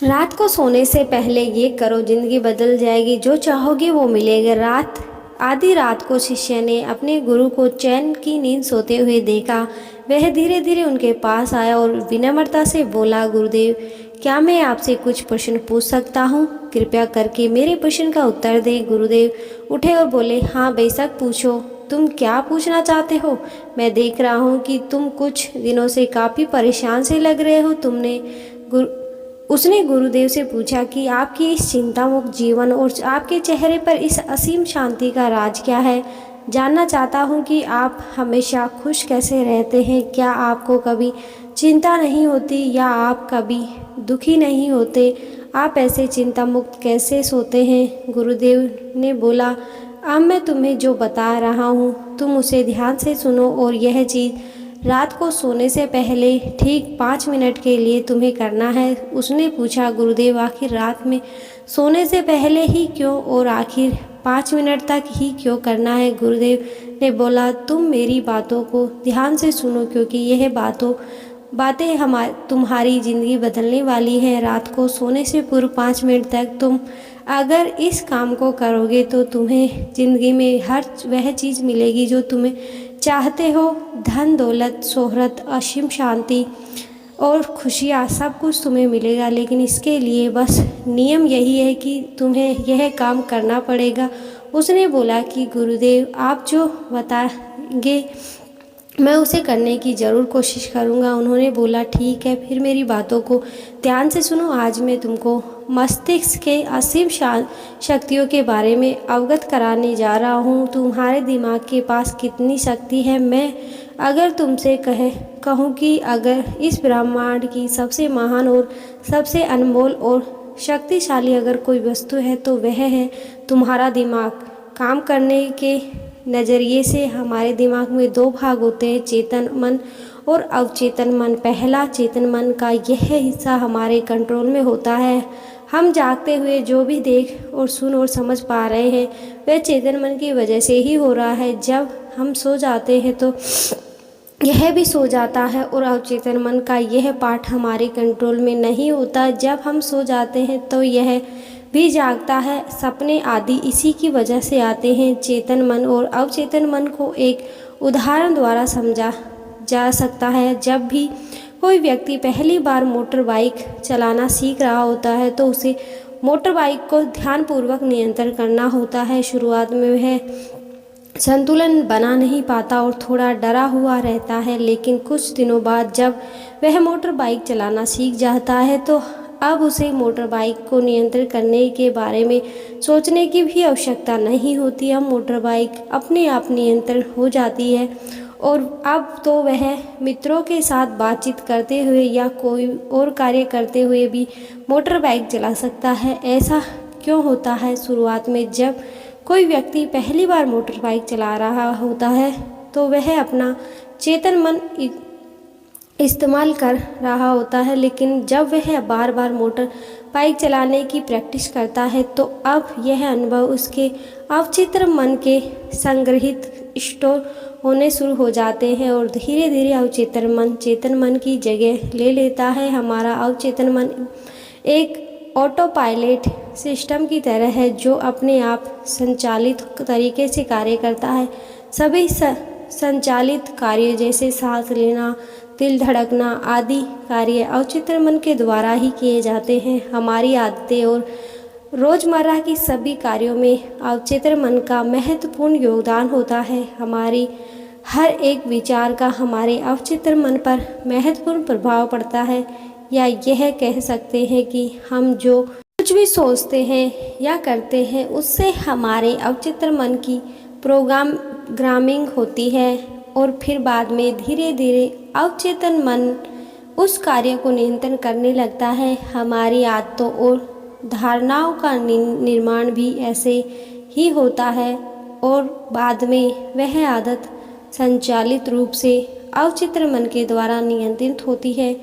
रात को सोने से पहले ये करो, जिंदगी बदल जाएगी, जो चाहोगे वो मिलेगा। आधी रात को शिष्य ने अपने गुरु को चैन की नींद सोते हुए देखा। वह धीरे धीरे उनके पास आया और विनम्रता से बोला, गुरुदेव, क्या मैं आपसे कुछ प्रश्न पूछ सकता हूँ? कृपया करके मेरे प्रश्न का उत्तर दें। गुरुदेव उठे और बोले, हाँ बेशक पूछो, तुम क्या पूछना चाहते हो? मैं देख रहा हूँ कि तुम कुछ दिनों से काफ़ी परेशान से लग रहे हो। उसने गुरुदेव से पूछा कि आपकी इस चिंतामुक्त जीवन और आपके चेहरे पर इस असीम शांति का राज क्या है? जानना चाहता हूँ कि आप हमेशा खुश कैसे रहते हैं। क्या आपको कभी चिंता नहीं होती या आप कभी दुखी नहीं होते? आप ऐसे चिंता मुक्त कैसे सोते हैं? गुरुदेव ने बोला, अब मैं तुम्हें जो बता रहा हूँ तुम उसे ध्यान से सुनो, और यह चीज़ रात को सोने से पहले ठीक 5 मिनट के लिए तुम्हें करना है। उसने पूछा, गुरुदेव आखिर रात में सोने से पहले ही क्यों, और आखिर 5 मिनट तक ही क्यों करना है? गुरुदेव ने बोला, तुम मेरी बातों को ध्यान से सुनो, क्योंकि यह बातें तुम्हारी ज़िंदगी बदलने वाली है। रात को सोने से पूर्व 5 मिनट तक तुम अगर इस काम को करोगे तो तुम्हें ज़िंदगी में हर वह चीज़ मिलेगी जो तुम्हें चाहते हो। धन दौलत शोहरत असीम शांति और खुशियाँ सब कुछ तुम्हें मिलेगा, लेकिन इसके लिए बस नियम यही है कि तुम्हें यह काम करना पड़ेगा। उसने बोला कि गुरुदेव आप जो बताएंगे मैं उसे करने की ज़रूर कोशिश करूँगा। उन्होंने बोला, ठीक है, फिर मेरी बातों को ध्यान से सुनो। आज मैं तुमको मस्तिष्क के असीम शक्तियों के बारे में अवगत कराने जा रहा हूँ। तुम्हारे दिमाग के पास कितनी शक्ति है? मैं अगर तुमसे कहूँ कि अगर इस ब्रह्मांड की सबसे महान और सबसे अनमोल और शक्तिशाली अगर कोई वस्तु है तो वह है तुम्हारा दिमाग। काम करने के नज़रिए से हमारे दिमाग में दो भाग होते हैं, चेतन मन और अवचेतन मन। पहला चेतन मन का यह हिस्सा हमारे कंट्रोल में होता है। हम जागते हुए जो भी देख और सुन और समझ पा रहे हैं वह चेतन मन की वजह से ही हो रहा है। जब हम सो जाते हैं तो यह भी सो जाता है और अवचेतन मन का यह पार्ट हमारे कंट्रोल में नहीं होता। जब हम सो जाते हैं तो यह भी जागता है। सपने आदि इसी की वजह से आते हैं। चेतन मन और अवचेतन मन को एक उदाहरण द्वारा समझा जा सकता है। जब भी कोई व्यक्ति पहली बार मोटर बाइक चलाना सीख रहा होता है तो उसे मोटर बाइक को ध्यानपूर्वक नियंत्रण करना होता है। शुरुआत में वह संतुलन बना नहीं पाता और थोड़ा डरा हुआ रहता है, लेकिन कुछ दिनों बाद जब वह मोटर बाइक चलाना सीख जाता है तो अब उसे मोटर बाइक को नियंत्रण करने के बारे में सोचने की भी आवश्यकता नहीं होती। अब मोटर बाइक अपने आप नियंत्रण हो जाती है और अब तो वह मित्रों के साथ बातचीत करते हुए या कोई और कार्य करते हुए भी मोटर बाइक चला सकता है। ऐसा क्यों होता है? शुरुआत में जब कोई व्यक्ति पहली बार मोटर बाइक चला रहा होता है तो वह अपना चेतन मन इस्तेमाल कर रहा होता है, लेकिन जब वह बार बार मोटर बाइक चलाने की प्रैक्टिस करता है तो अब यह अनुभव उसके अवचेतन मन के संग्रहित स्टोर होने शुरू हो जाते हैं और धीरे धीरे अवचेतन मन चेतन मन की जगह ले लेता है। हमारा अवचेतन मन एक ऑटो पायलट सिस्टम की तरह है जो अपने आप संचालित तरीके से कार्य करता है। सभी संचालित कार्य जैसे सांस लेना, दिल धड़कना आदि कार्य अवचेतन मन के द्वारा ही किए जाते हैं। हमारी आदतें और रोज़मर्रा की सभी कार्यों में अवचेतन मन का महत्वपूर्ण योगदान होता है। हमारी हर एक विचार का हमारे अवचेतन मन पर महत्वपूर्ण प्रभाव पड़ता है, या यह कह सकते हैं कि हम जो कुछ भी सोचते हैं या करते हैं उससे हमारे अवचेतन मन की प्रोग्रामिंग होती है और फिर बाद में धीरे धीरे अवचेतन मन उस कार्य को नियंत्रण करने लगता है। हमारी आदतों और धारणाओं का निर्माण भी ऐसे ही होता है और बाद में वह आदत संचालित रूप से अवचेतन मन के द्वारा नियंत्रित होती है।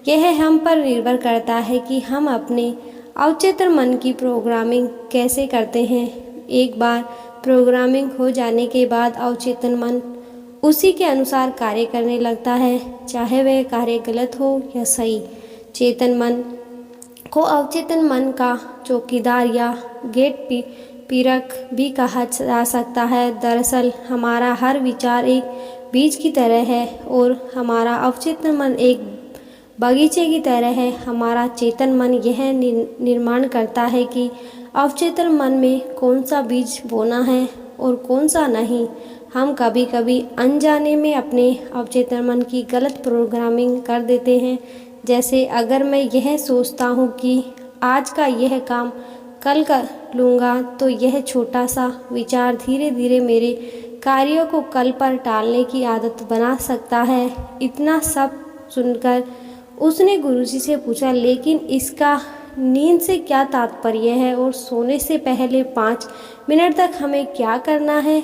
यह हम पर निर्भर करता है कि हम अपने अवचेतन मन की प्रोग्रामिंग कैसे करते हैं। एक बार प्रोग्रामिंग हो जाने के बाद अवचेतन मन उसी के अनुसार कार्य करने लगता है, चाहे वह कार्य गलत हो या सही। चेतन मन को अवचेतन मन का चौकीदार या पीरक भी कहा जा सकता है। दरअसल हमारा हर विचार एक बीज की तरह है और हमारा अवचेतन मन एक बगीचे की तरह है। हमारा चेतन मन यह निर्माण करता है कि अवचेतन मन में कौन सा बीज बोना है और कौन सा नहीं। हम कभी कभी अनजाने में अपने अवचेतन मन की गलत प्रोग्रामिंग कर देते हैं। जैसे अगर मैं यह सोचता हूँ कि आज का यह काम कल कर लूँगा, तो यह छोटा सा विचार धीरे धीरे मेरे कार्यों को कल पर टालने की आदत बना सकता है। इतना सब सुनकर उसने गुरुजी से पूछा, लेकिन इसका नींद से क्या तात्पर्य है और सोने से पहले 5 मिनट तक हमें क्या करना है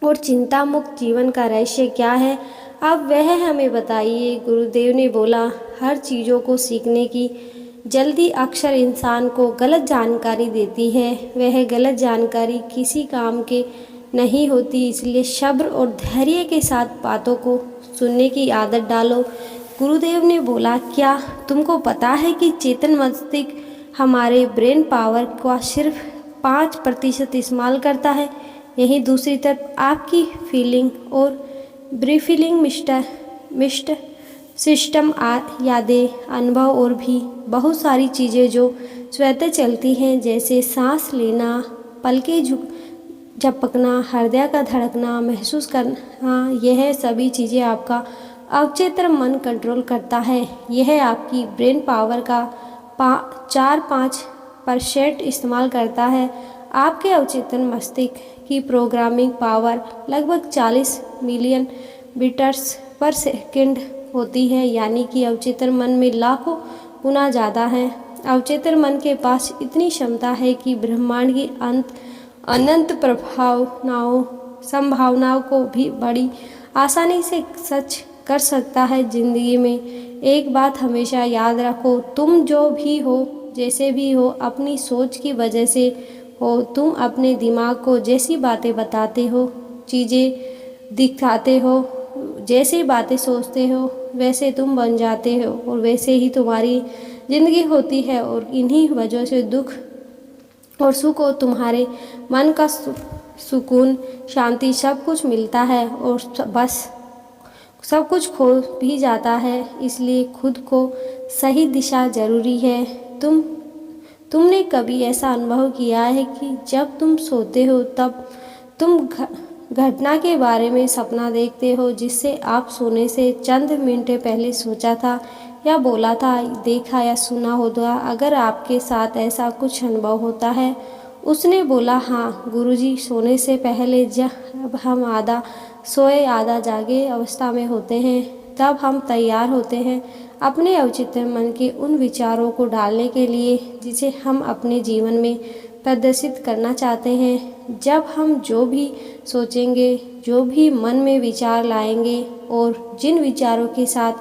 और चिंता मुक्त जीवन का रहस्य क्या है? अब वह हमें बताइए। गुरुदेव ने बोला, हर चीज़ों को सीखने की जल्दी अक्सर इंसान को गलत जानकारी देती है। वह गलत जानकारी किसी काम के नहीं होती, इसलिए सब्र और धैर्य के साथ बातों को सुनने की आदत डालो। गुरुदेव ने बोला, क्या तुमको पता है कि चेतन मस्तिष्क हमारे ब्रेन पावर का सिर्फ 5% इस्तेमाल करता है। यहीं दूसरी तरफ आपकी फीलिंग और ब्रीफिलिंग मिस्ट सिस्टम, यादें, अनुभव और भी बहुत सारी चीज़ें जो स्वतः चलती हैं, जैसे सांस लेना, पलकें झपकना, हृदय का धड़कना महसूस करना, यह सभी चीज़ें आपका अवचेतन मन कंट्रोल करता है। यह आपकी ब्रेन पावर का 4-5% इस्तेमाल करता है। आपके अवचेतन मस्तिष्क की प्रोग्रामिंग पावर लगभग 40 मिलियन बिट्स पर सेकंड होती है, यानी कि अवचेतन मन में लाखों गुना ज़्यादा है। अवचेतन मन के पास इतनी क्षमता है कि ब्रह्मांड की अनंत संभावनाओं को भी बड़ी आसानी से सच कर सकता है। जिंदगी में एक बात हमेशा याद रखो, तुम जो भी हो, जैसे भी हो, अपनी सोच की वजह से हो। तुम अपने दिमाग को जैसी बातें बताते हो, चीज़ें दिखाते हो, जैसी बातें सोचते हो, वैसे तुम बन जाते हो और वैसे ही तुम्हारी ज़िंदगी होती है। और इन्हीं वजह से दुख और सुख और तुम्हारे मन का सुकून, शांति सब कुछ मिलता है और बस सब कुछ खो भी जाता है। इसलिए खुद को सही दिशा ज़रूरी है। तुमने कभी ऐसा अनुभव किया है कि जब तुम सोते हो तब तुम घटना के बारे में सपना देखते हो जिससे आप सोने से चंद मिनट पहले सोचा था या बोला था, देखा या सुना होगा? अगर आपके साथ ऐसा कुछ अनुभव होता है। उसने बोला, हाँ गुरुजी, सोने से पहले जब हम आधा सोए आधा जागे अवस्था में होते हैं, तब हम तैयार होते हैं अपने अवचेतन मन के उन विचारों को डालने के लिए जिसे हम अपने जीवन में प्रदर्शित करना चाहते हैं। जब हम जो भी सोचेंगे, जो भी मन में विचार लाएंगे और जिन विचारों के साथ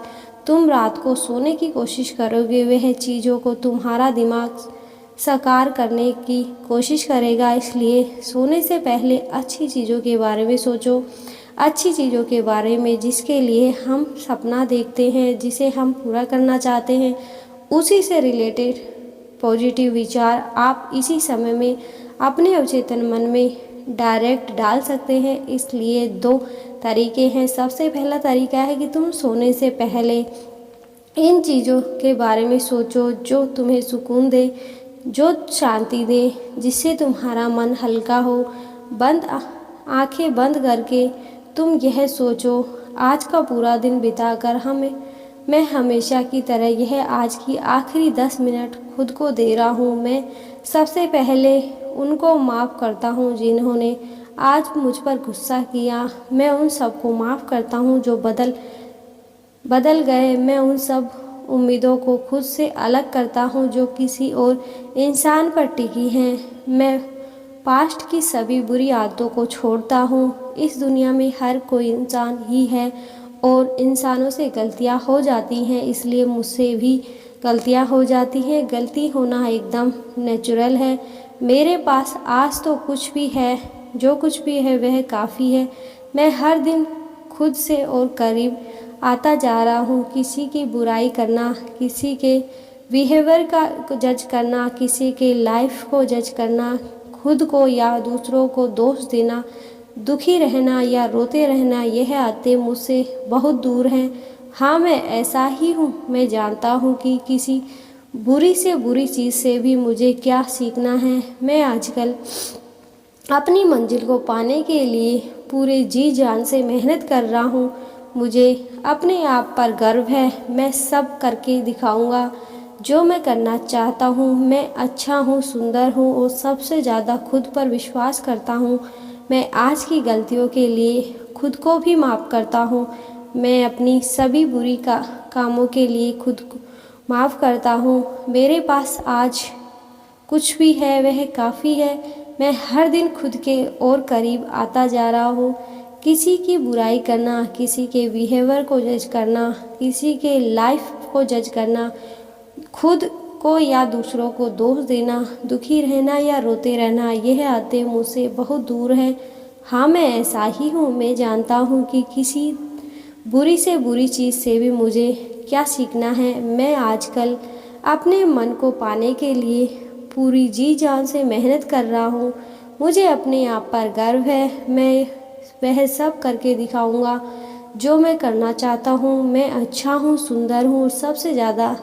तुम रात को सोने की कोशिश करोगे, वह चीज़ों को तुम्हारा दिमाग साकार करने की कोशिश करेगा। इसलिए सोने से पहले अच्छी चीज़ों के बारे में सोचो, अच्छी चीज़ों के बारे में जिसके लिए हम सपना देखते हैं, जिसे हम पूरा करना चाहते हैं, उसी से रिलेटेड पॉजिटिव विचार आप इसी समय में अपने अवचेतन मन में डायरेक्ट डाल सकते हैं। इसलिए 2 तरीके हैं। सबसे पहला तरीका है कि तुम सोने से पहले इन चीज़ों के बारे में सोचो जो तुम्हें सुकून दे, जो शांति दे, जिससे तुम्हारा मन हल्का हो। आंखें बंद करके तुम यह सोचो, आज का पूरा दिन बिताकर मैं हमेशा की तरह यह आज की आखिरी 10 मिनट खुद को दे रहा हूँ। मैं सबसे पहले उनको माफ़ करता हूँ जिन्होंने आज मुझ पर गुस्सा किया। मैं उन सबको माफ़ करता हूँ जो बदल गए। मैं उन सब उम्मीदों को खुद से अलग करता हूँ जो किसी और इंसान पर टिकी हैं। मैं पास्ट की सभी बुरी आदतों को छोड़ता हूँ। इस दुनिया में हर कोई इंसान ही है और इंसानों से गलतियाँ हो जाती हैं, इसलिए मुझसे भी गलतियाँ हो जाती हैं। गलती होना एकदम नेचुरल है। मेरे पास आज तो कुछ भी है, जो कुछ भी है वह काफ़ी है। मैं हर दिन खुद से और करीब आता जा रहा हूँ। किसी की बुराई करना, किसी के बिहेवियर का जज करना, किसी के लाइफ को जज करना, खुद को या दूसरों को दोष देना, दुखी रहना या रोते रहना, यह आदतें मुझसे बहुत दूर हैं। हाँ, मैं ऐसा ही हूँ। मैं जानता हूँ कि किसी बुरी से बुरी चीज़ से भी मुझे क्या सीखना है। मैं आजकल अपनी मंजिल को पाने के लिए पूरे जी जान से मेहनत कर रहा हूँ। मुझे अपने आप पर गर्व है। मैं सब करके दिखाऊंगा जो मैं करना चाहता हूँ। मैं अच्छा हूँ, सुंदर हूँ और सबसे ज़्यादा खुद पर विश्वास करता हूँ। मैं आज की गलतियों के लिए खुद को भी माफ़ करता हूँ। मैं अपनी सभी बुरी कामों के लिए खुद को माफ़ करता हूँ। मेरे पास आज कुछ भी है वह काफ़ी है। मैं हर दिन खुद के और करीब आता जा रहा हूँ। किसी की बुराई करना, किसी के बिहेवियर को जज करना, किसी के लाइफ को जज करना, खुद को या दूसरों को दोष देना, दुखी रहना या रोते रहना, यह आदतें मुझसे बहुत दूर है। हाँ, मैं ऐसा ही हूँ। मैं जानता हूँ कि किसी बुरी से बुरी चीज़ से भी मुझे क्या सीखना है। मैं आजकल अपने मन को पाने के लिए पूरी जी जान से मेहनत कर रहा हूँ। मुझे अपने आप पर गर्व है। मैं वह सब करके दिखाऊंगा जो मैं करना चाहता हूँ। मैं अच्छा हूँ, सुंदर हूँ और सबसे ज़्यादा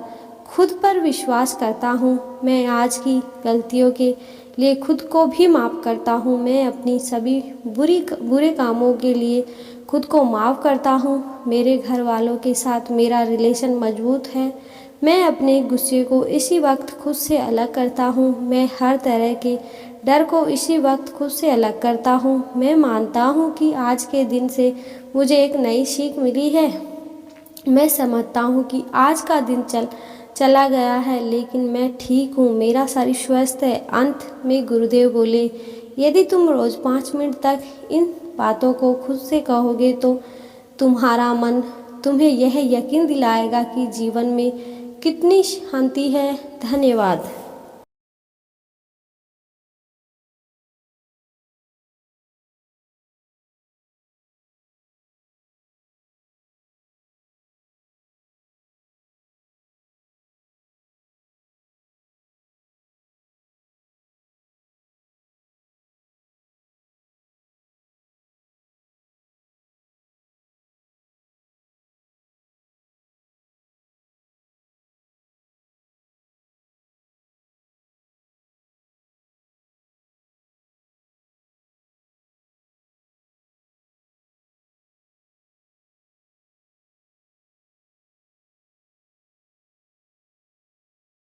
खुद पर विश्वास करता हूँ। मैं आज की गलतियों के लिए खुद को भी माफ़ करता हूँ। मैं अपनी सभी बुरे कामों के लिए खुद को माफ़ करता हूँ। मेरे घर वालों के साथ मेरा रिलेशन मजबूत है। मैं अपने गुस्से को इसी वक्त खुद से अलग करता हूँ। मैं हर तरह के डर को इसी वक्त खुद से अलग करता हूँ। मैं मानता हूँ कि आज के दिन से मुझे एक नई सीख मिली है। मैं समझता हूँ कि आज का दिन चला गया है, लेकिन मैं ठीक हूँ, मेरा शरीर स्वस्थ है। अंत में गुरुदेव बोले, यदि तुम रोज़ 5 मिनट तक इन बातों को खुद से कहोगे तो तुम्हारा मन तुम्हें यह यकीन दिलाएगा कि जीवन में कितनी शांति है। धन्यवाद।